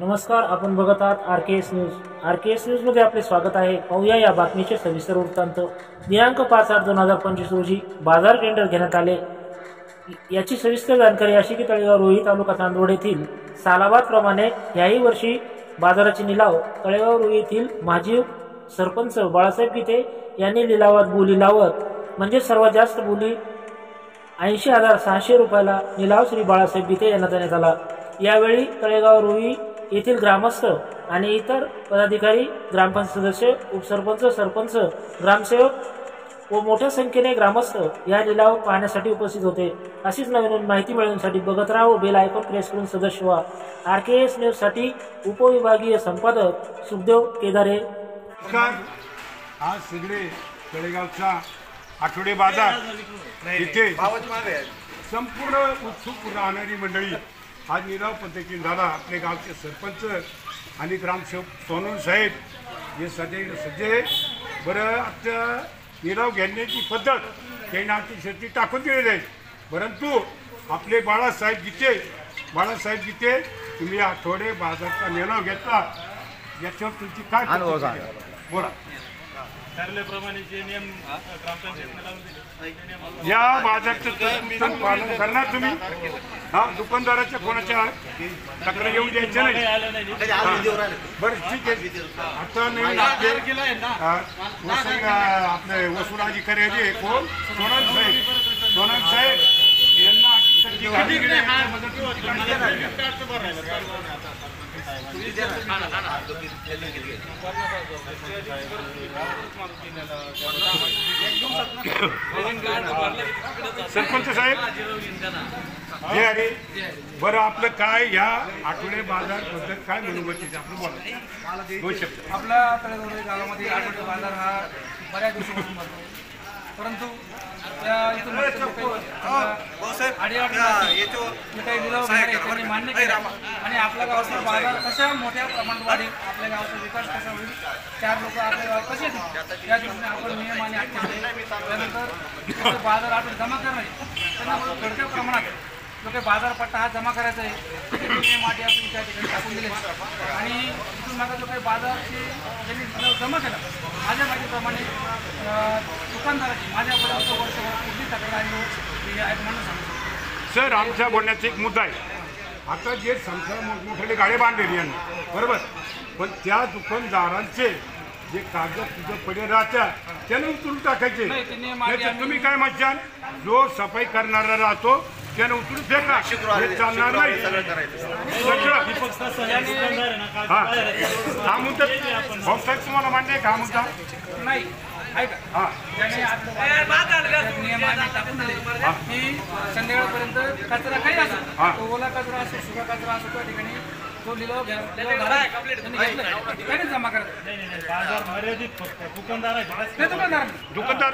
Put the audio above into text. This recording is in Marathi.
नमस्कार, आपण बघत आहात आरकेएस न्यूज. आरकेएस न्यूज मध्ये आपले स्वागत आहे. पाहूया या बातमीचे सविस्तर वृत्तांत. दिनांक 5/8/2025 रोजी बाजार टेंडर घेण्यात आले. याची सविस्तर जानकारी अशी की तळेगाव रोही तालुका चांदवड येथील सालाबादप्रमाणे याही वर्षी बाजाराचे निलाव तळेगाव रोही येथील माजी सरपंच बाळासाहेब गीते यांनी लिलावात बोली लावत म्हणजे सर्वात जास्त बोली 80,600 रुपयाला निलाव श्री बाळासाहेब गीते यांना देण्यात आला. यावेळी तळेगाव रोही येथील ग्रामस्थ आणि इतर पदाधिकारी, ग्रामपंचायत सदस्य, उपसरपंच, सरपंच, ग्रामसेवक व मोठ्या संख्येने ग्रामस्थ या लिलाव पाहण्यासाठी उपस्थित होते. अशीच नवीन माहिती मिळवण्यासाठी बघत राहा व बेल आयकॉन प्रेस करून सदस्य व्हा. आरकेएस न्यूज साठी उपविभागीय संपादक सुखदेव केदारे. आज सगळे तळेगावचा आठवडे बाजार इथे संपूर्ण उत्सुक राहणारी मंडळी आज निलाव पद्धतीने झाला. आपले गावचे सरपंच आणि ग्रामसेवक सोनवणे साहेब हे सध्या बरं आता निलाव घेण्याची पद्धत त्यांना अतिशय टाकून दिलेली आहे. परंतु आपले बाळासाहेब गीते तुम्ही आठवडे बाजारचा निलाव घेतला, याच्यावर तुमची काय अनुभव आहे बोला. ठरल्याप्रमाणे जे नियम या बाजारचं पालन करणार तुम्ही. हा, दुकानदाराच्या कोणाच्या तक्रार येऊन द्यायचं नाही. बरं ठीक आहे. आता नवीन आपले वसूल अधिकारी जे कोण सोनवणे साहेब यांना सरपंच साहेब हे अरे बरं आपलं काय या आठवडे बाजार बद्दल काय मनोगत आपलं बोला. दोन शब्द. आपला तळेगाव गावामध्ये आठवडे बाजार हा बऱ्याच दिवसापासून भरतो, परंतु इथून काही लिलाव त्यांनी मान्य केला आणि आपल्या गावाचा बाजार कशा मोठ्या प्रमाणात वाढेल, आपल्या गावाचा विकास कसा होईल, 4 लोक आपल्या गावात कसे येतील त्या दृष्टीने आपण नियम आणि त्यानंतर बाजार आपण जमा करणार आहे. त्यांना थोडक्या प्रमाणात जो काही बाजारपट्टा हा जमा करायचा आहे नियम अटी आपण त्या ठिकाणी टाकून दिले आणि इथून मागा जो काही बाजारची ज्यांनी जमा केला माझ्या माहितीप्रमाणे दुकानदाराची माझ्यापर्यंत वर्षभर कुठली तक्रार आली म्हणून सांगतो. सर, आमच्या बोलण्याचा एक मुद्दा आहे. आता जे संसार मोठमोठे गाडे बांधलेली यांनी बरोबर, पण त्या दुकानदारांचे जे कागद तुझं पडे राहतात त्याने उचलून टाकायचे. तुम्ही काय म्हणशाल, जो सफाई करणारा राहतो त्याने उचलून फेकला, हे चालणार नाही. हा, हा मुद्दा भाऊसाहेब तुम्हाला मान्य आहे का मुद्दा? नाही ऐका, नियमाने टाकून दिले की संध्याकाळपर्यंत कचरा काही असो, ओला कचरा असो, सुका कचरा असो, त्या ठिकाणी तो लिलाव त्याने जमा करायचा. बाजार मर्यादित फक्त दुकानदार दुकानदार